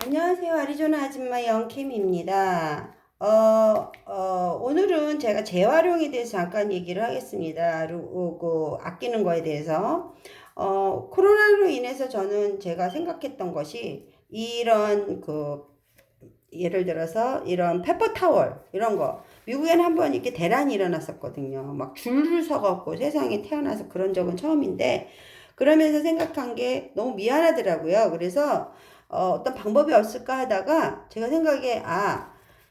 안녕하세요. 아리조나 아줌마 영캠입니다. 오늘은 제가 재활용에 대해서 잠깐 얘기를 하겠습니다. 그리고 아끼는 거에 대해서. 코로나로 인해서 제가 생각했던 것이 이런 예를 들어서 이런 페퍼 타월 이런 거 미국에는 한번 이렇게 대란이 일어났었거든요. 막 줄을 서갖고 세상에 태어나서 그런 적은 처음인데 그러면서 생각한 게 너무 미안하더라고요. 그래서 어떤 방법이 없을까 하다가 제가 생각에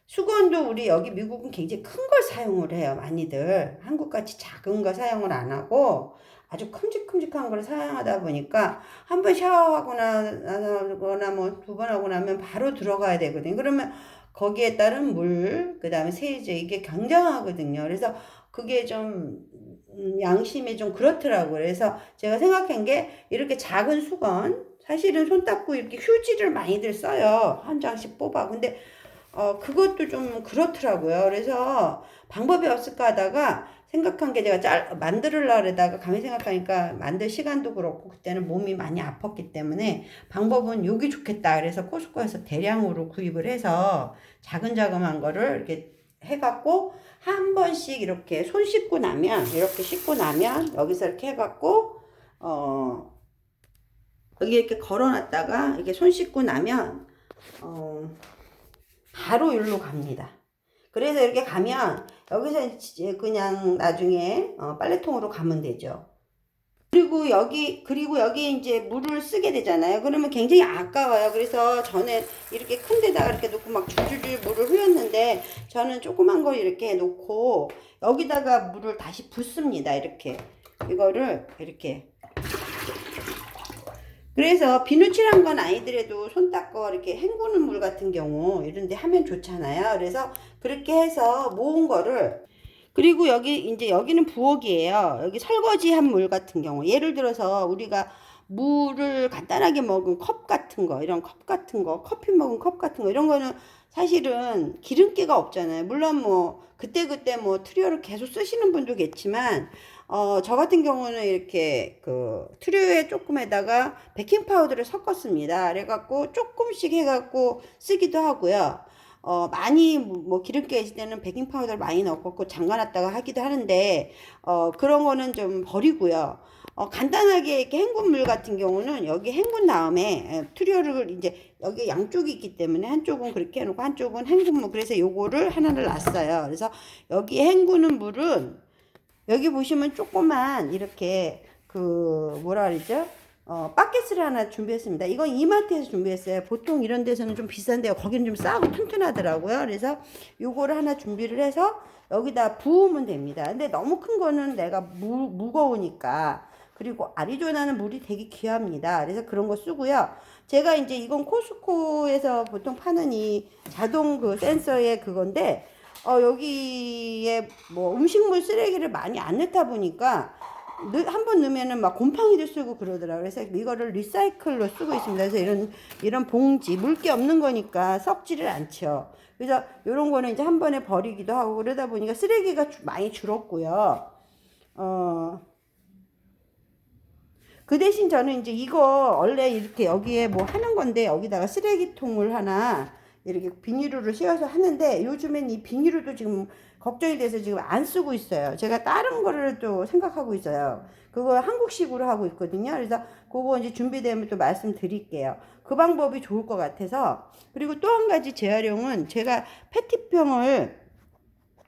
수건도 우리 여기 미국은 굉장히 큰 걸 사용을 해요. 많이들 한국같이 작은 거 사용을 안 하고 아주 큼직큼직한 걸 사용하다 보니까 한 번 샤워하고 나거나 뭐 두 번 하고 나면 바로 들어가야 되거든요. 그러면 거기에 따른 물, 그 다음에 세제, 이게 굉장하거든요. 그래서 그게 좀, 양심이 좀 그렇더라고요. 그래서 제가 생각한 게 이렇게 작은 수건, 사실은 손 닦고 이렇게 휴지를 많이들 써요. 한 장씩 뽑아. 근데 그것도 좀 그렇더라고요. 그래서 방법이 없을까 하다가 생각한 게 제가 만들으려고 하다가 가만히 생각하니까 만들 시간도 그렇고 그때는 몸이 많이 아팠기 때문에 방법은 요기 좋겠다. 그래서 코스코에서 대량으로 구입을 해서 자근자근한 거를 이렇게 해갖고 한 번씩 이렇게 손 씻고 나면 이렇게 씻고 나면 여기서 이렇게 해갖고 어 여기 이렇게 걸어놨다가 이렇게 손 씻고 나면 어 바로 여기로 갑니다. 그래서 이렇게 가면 여기서 이제 그냥 나중에 빨래통으로 가면 되죠. 그리고 여기 이제 물을 쓰게 되잖아요. 그러면 굉장히 아까워요. 그래서 저는 이렇게 큰 데다가 이렇게 놓고 막 줄줄줄 물을 흘렸는데 저는 조그만 걸 이렇게 놓고 여기다가 물을 다시 붓습니다. 이렇게. 이거를 이렇게. 그래서 비누칠한 건 아니더라도 손 닦고 이렇게 헹구는 물 같은 경우 이런 데 하면 좋잖아요. 그래서 그렇게 해서 모은 거를 그리고 여기는 부엌이에요. 여기 설거지한 물 같은 경우 예를 들어서 우리가 물을 간단하게 먹은 컵 같은 거 이런 컵 같은 거 커피 먹은 컵 같은 거 이런 거는 사실은 기름기가 없잖아요. 물론 뭐 그때그때 뭐 트리오를 계속 쓰시는 분도 겠지만 저 같은 경우는 이렇게 트류에 조금에다가 베이킹 파우더를 섞었습니다. 그래갖고 조금씩 해갖고 쓰기도 하고요. 많이 뭐 기름기 있을 때는 베이킹 파우더를 많이 넣고 잠가놨다가 하기도 하는데, 그런 거는 좀 버리고요. 간단하게 이렇게 헹군 물 같은 경우는 여기 헹군 다음에 트류를 이제 여기 양쪽이 있기 때문에 한쪽은 그렇게 해놓고 한쪽은 헹군 물. 그래서 요거를 하나를 놨어요. 그래서 여기 헹구는 물은 여기 보시면 조그만 이렇게 뭐라 그러죠? 바켓을 하나 준비했습니다. 이건 이마트에서 준비했어요. 보통 이런 데서는 좀 비싼데요. 거기는 좀 싸고 튼튼하더라고요. 그래서 요거를 하나 준비를 해서 여기다 부으면 됩니다. 근데 너무 큰 거는 내가 무거우니까. 그리고 아리조나는 물이 되게 귀합니다. 그래서 그런 거 쓰고요. 제가 이제 이건 코스코에서 보통 파는 이 자동 센서의 그건데 여기에 뭐 음식물 쓰레기를 많이 안 넣다 보니까 한 번 넣으면은 막 곰팡이도 쓰고 그러더라고요. 그래서 이거를 리사이클로 쓰고 있습니다. 그래서 이런 봉지, 물기 없는 거니까 썩지를 않죠. 그래서 이런 거는 이제 한 번에 버리기도 하고 그러다 보니까 쓰레기가 많이 줄었고요. 그 대신 저는 이제 이거 원래 이렇게 여기에 뭐 하는 건데 여기다가 쓰레기통을 하나 이렇게 비닐을 씌워서 하는데 요즘엔 이 비닐도 지금 걱정이 돼서 지금 안 쓰고 있어요. 제가 다른 거를 또 생각하고 있어요. 그거 한국식으로 하고 있거든요. 그래서 그거 이제 준비되면 또 말씀드릴게요. 그 방법이 좋을 것 같아서. 그리고 또 한 가지 재활용은 제가 페트병을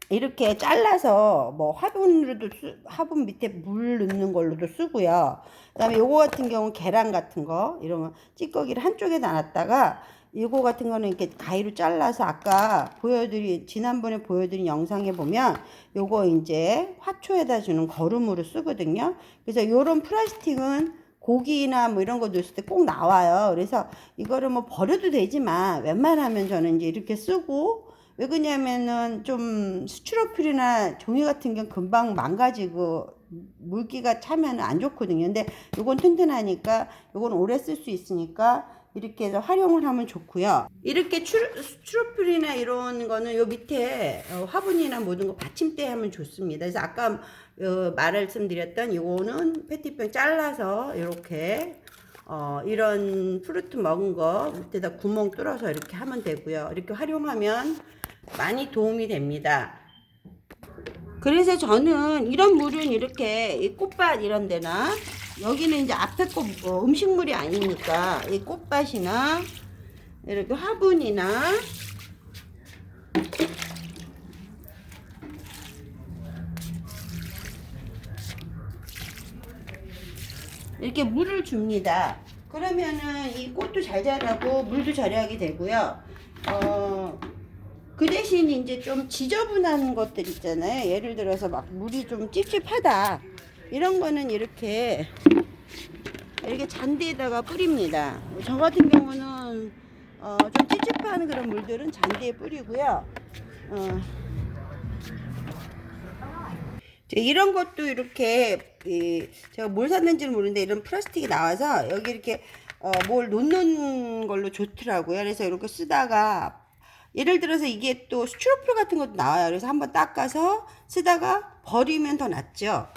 이렇게 잘라서 뭐 화분 밑에 물 넣는 걸로도 쓰고요. 그다음에 요거 같은 경우 계란 같은 거 이런 거 찌꺼기를 한쪽에 놔놨다가 이거 같은 거는 이렇게 가위로 잘라서 아까 지난번에 보여드린 영상에 보면 요거 이제 화초에다 주는 거름으로 쓰거든요. 그래서 요런 플라스틱은 고기나 뭐 이런 거 넣었을 때 꼭 나와요. 그래서 이거를 뭐 버려도 되지만 웬만하면 저는 이제 이렇게 쓰고 왜 그러냐면은 좀 스티로필이나 종이 같은 경우 금방 망가지고 물기가 차면 안 좋거든요. 근데 요건 튼튼하니까 요건 오래 쓸 수 있으니까 이렇게 해서 활용을 하면 좋고요. 이렇게 스티로필이나 이런 거는 요 밑에 화분이나 모든 거 받침대 하면 좋습니다. 그래서 아까 말씀드렸던 요거는 페트병 잘라서 이렇게 이런 프루트 먹은 거 밑에다 구멍 뚫어서 이렇게 하면 되고요. 이렇게 활용하면 많이 도움이 됩니다. 그래서 저는 이런 물은 이렇게 이 꽃밭 이런 데나, 여기는 이제 앞에 거 음식물이 아니니까 이 꽃밭이나 이렇게 화분이나 이렇게 물을 줍니다. 그러면은 이 꽃도 잘 자라고 물도 절약이 되고요. 그 대신 이제 좀 지저분한 것들 있잖아요. 예를 들어서 막 물이 좀 찝찝하다, 이런 거는 이렇게 잔디에다가 뿌립니다. 저 같은 경우는 좀 찝찝한 그런 물들은 잔디에 뿌리고요. 이런 것도 이렇게 제가 뭘 샀는지는 모르는데 이런 플라스틱이 나와서 여기 이렇게 뭘 놓는 걸로 좋더라고요. 그래서 이렇게 쓰다가, 예를 들어서 이게 또 스티로폼 같은 것도 나와요. 그래서 한번 닦아서 쓰다가 버리면 더 낫죠.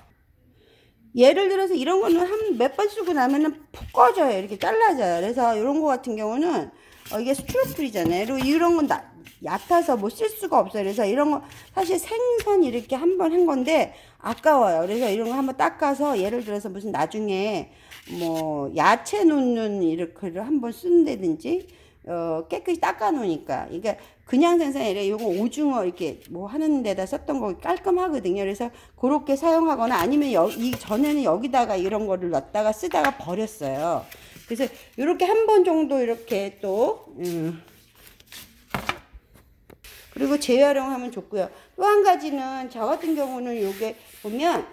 예를 들어서 이런 거는 한 몇 번 쓰고 나면은 푹 꺼져요. 이렇게 잘라져요. 그래서 이런 거 같은 경우는 이게 스티로폼이잖아요. 그리고 이런 건 얕아서 뭐 쓸 수가 없어요. 그래서 이런 거 사실 생선 이렇게 한번 한 건데 아까워요. 그래서 이런 거 한번 닦아서, 예를 들어서 무슨 나중에 뭐 야채 놓는 이렇게를 한번 쓴다든지 깨끗이 닦아 놓으니까, 이게 그냥 생선이 아니라 요거 오징어 이렇게 뭐 하는 데다 썼던 거 깔끔하거든요. 그래서 그렇게 사용하거나, 아니면 전에는 여기다가 이런 거를 넣었다가 쓰다가 버렸어요. 그래서 이렇게 한 번 정도 이렇게 또 그리고 재활용하면 좋고요. 또 한 가지는 저 같은 경우는 요게 보면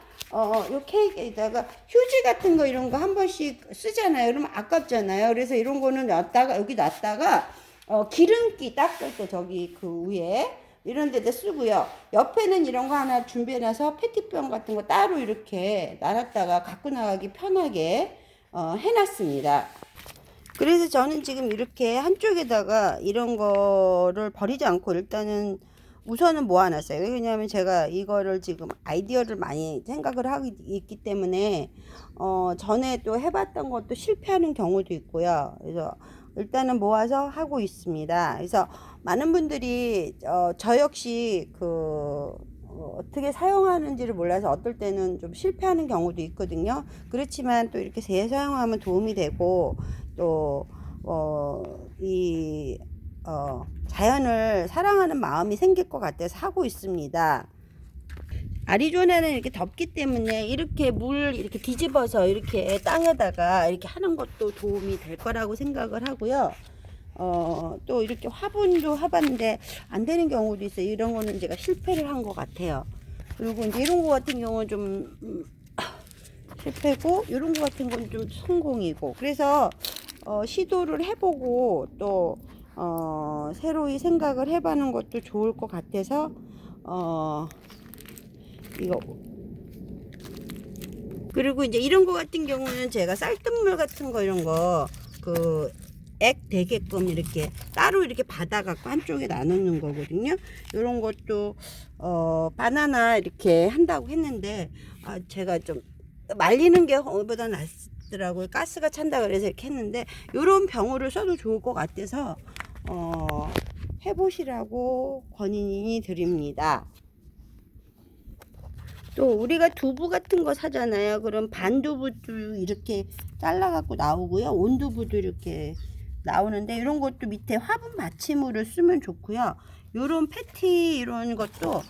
요 케이크에다가 휴지 같은 거 이런 거 한 번씩 쓰잖아요. 그러면 아깝잖아요. 그래서 이런 거는 여기 놨다가 기름기 닦을 때 저기 그 위에 이런 데다 쓰고요. 옆에는 이런 거 하나 준비해 놔서 페트병 같은 거 따로 이렇게 놔놨다가 갖고 나가기 편하게 해놨습니다. 그래서 저는 지금 이렇게 한쪽에다가 이런 거를 버리지 않고 일단은 우선은 모아놨어요. 왜냐하면 제가 이거를 지금 아이디어를 많이 생각을 하고 있기 때문에 전에 또 해봤던 것도 실패하는 경우도 있고요. 그래서 일단은 모아서 하고 있습니다. 그래서 많은 분들이 저 역시 어떻게 사용하는지를 몰라서 어떨 때는 좀 실패하는 경우도 있거든요. 그렇지만 또 이렇게 재사용하면 도움이 되고, 또 자연을 사랑하는 마음이 생길 것 같아서 하고 있습니다. 아리조나는 이렇게 덥기 때문에 이렇게 물 이렇게 뒤집어서 이렇게 땅에다가 이렇게 하는 것도 도움이 될 거라고 생각을 하고요. 또 이렇게 화분도 해봤는데 안 되는 경우도 있어요. 이런 거는 제가 실패를 한 것 같아요. 그리고 이제 이런 거 같은 경우는 좀 실패고, 이런 거 같은 건 좀 성공이고, 그래서 시도를 해보고 또 새로이 생각을 해보는 것도 좋을 것 같아서 이거. 그리고 이제 이런 거 같은 경우는 제가 쌀뜨물 같은 거 이런 거 액 되게끔 이렇게 따로 이렇게 받아갖고 한쪽에 나누는 거거든요. 이런 것도 바나나 이렇게 한다고 했는데 제가 좀 말리는 게 거기보다 낫더라고요. 가스가 찬다 그래서 이렇게 했는데, 이런 병으로 써도 좋을 것 같아서 해보시라고 권유 드립니다. 또 우리가 두부 같은 거 사잖아요. 그럼 반두부도 이렇게 잘라갖고 나오고요. 온두부도 이렇게 나오는데, 이런 것도 밑에 화분 받침으로 쓰면 좋고요. 요런 패티 이런 것도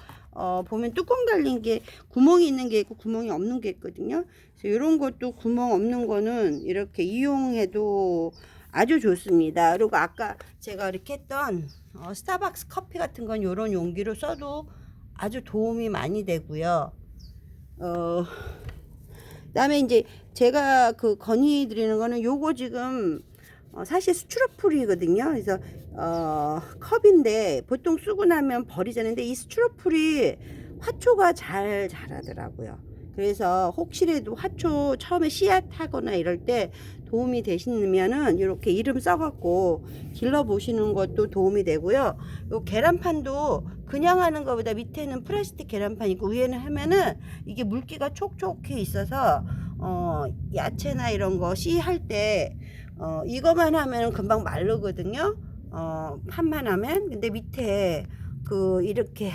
보면 뚜껑 달린 게 구멍이 있는 게 있고 구멍이 없는 게 있거든요. 그래서 이런 것도 구멍 없는 거는 이렇게 이용해도 아주 좋습니다. 그리고 아까 제가 이렇게 했던 스타벅스 커피 같은 건 이런 용기로 써도 아주 도움이 많이 되고요. 그다음에 이제 제가 건의 드리는 거는 요거 지금 사실 스티로폴이거든요. 그래서 컵인데 보통 쓰고 나면 버리잖아요. 근데 이 스티로폴이 화초가 잘 자라더라고요. 그래서 혹시라도 화초 처음에 씨앗 하거나 이럴 때 도움이 되시면은 이렇게 이름 써갖고 길러 보시는 것도 도움이 되고요. 요 계란판도 그냥 하는 것보다 밑에는 플라스틱 계란판 있고 위에는 하면은 이게 물기가 촉촉해 있어서 야채나 이런 거 씨 할 때 이거만 하면 금방 마르거든요. 판만 하면. 근데 밑에 그 이렇게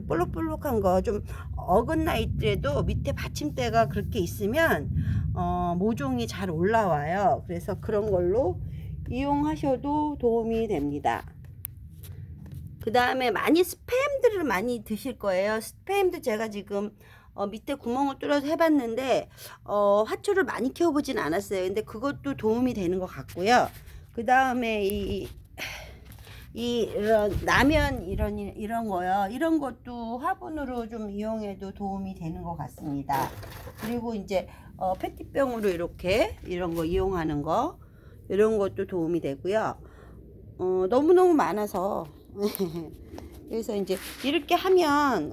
볼록볼록한 거 좀 어긋나 있더라도 밑에 받침대가 그렇게 있으면 모종이 잘 올라와요. 그래서 그런 걸로 이용하셔도 도움이 됩니다. 그 다음에 많이 스팸들을 많이 드실 거예요. 스팸도 제가 지금 밑에 구멍을 뚫어서 해봤는데 화초를 많이 키워보진 않았어요. 근데 그것도 도움이 되는 것 같고요. 그 다음에 이런 라면 이런 거요. 이런 것도 화분으로 좀 이용해도 도움이 되는 것 같습니다. 그리고 이제 페트병으로 이렇게 이런 거 이용하는 거 이런 것도 도움이 되고요. 너무너무 많아서 그래서 이제 이렇게 하면